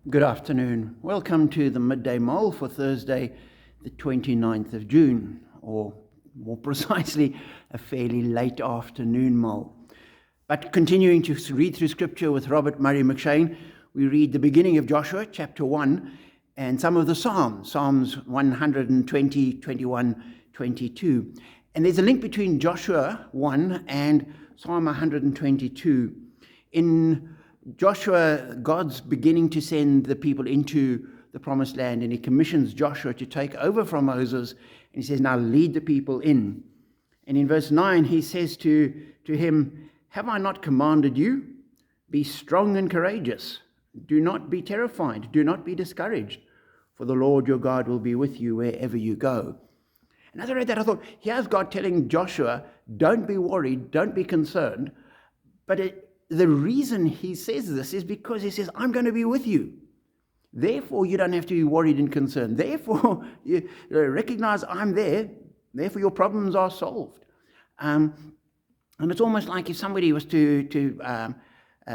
Good afternoon. Welcome to the Midday Mull for Thursday, the 29th of June, or more precisely, a fairly late afternoon mull. But continuing to read through Scripture with Robert Murray McShane, we read the beginning of Joshua, chapter 1, and some of the Psalms, Psalms 120, 21, 22. And there's a link between Joshua 1 and Psalm 122. In Joshua, God's beginning to send the people into the promised land, and he commissions Joshua to take over from Moses, and he says, now lead the people in. And in verse 9, he says to him, have I not commanded you? Be strong and courageous. Do not be terrified. Do not be discouraged, for the Lord your God will be with you wherever you go. And as I read that, I thought, here's God telling Joshua, don't be worried, don't be concerned. But the reason he says this is because he says, I'm going to be with you. Therefore, you don't have to be worried and concerned. Therefore, you recognize I'm there. Therefore, your problems are solved. And it's almost like if somebody was to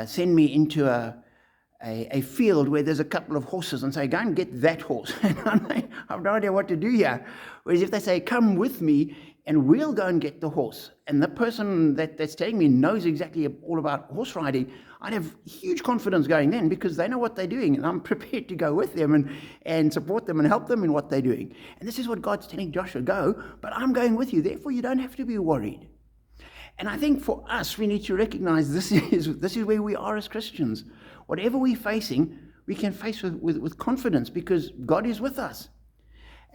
send me into a field where there's a couple of horses and say, go and get that horse. And I have no idea what to do here. Whereas if they say, come with me and we'll go and get the horse, and the person that's telling me knows exactly all about horse riding, I'd have huge confidence going then because they know what they're doing, and I'm prepared to go with them and support them and help them in what they're doing. And this is what God's telling Joshua, go, but I'm going with you. Therefore, you don't have to be worried. And I think for us, we need to recognize this is where we are as Christians. Whatever we're facing, we can face with confidence because God is with us.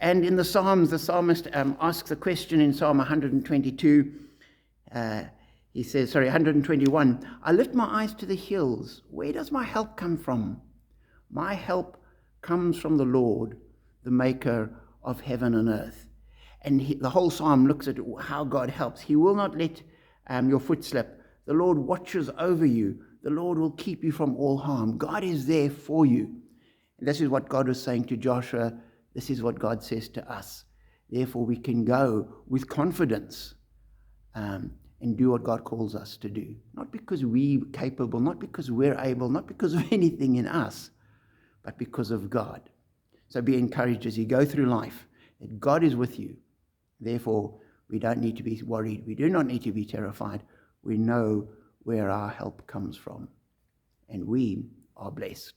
And in the Psalms, the psalmist asks a question in Psalm 122. He says, 121, I lift my eyes to the hills. Where does my help come from? My help comes from the Lord, the maker of heaven and earth. And the whole psalm looks at how God helps. He will not let your foot slip. The Lord watches over you. The Lord will keep you from all harm. God is there for you. And this is what God was saying to Joshua. This is what God says to us. Therefore, we can go with confidence and do what God calls us to do. Not because we're capable, not because we're able, not because of anything in us, but because of God. So be encouraged as you go through life that God is with you. Therefore, we don't need to be worried. We do not need to be terrified. We know where our help comes from. And we are blessed.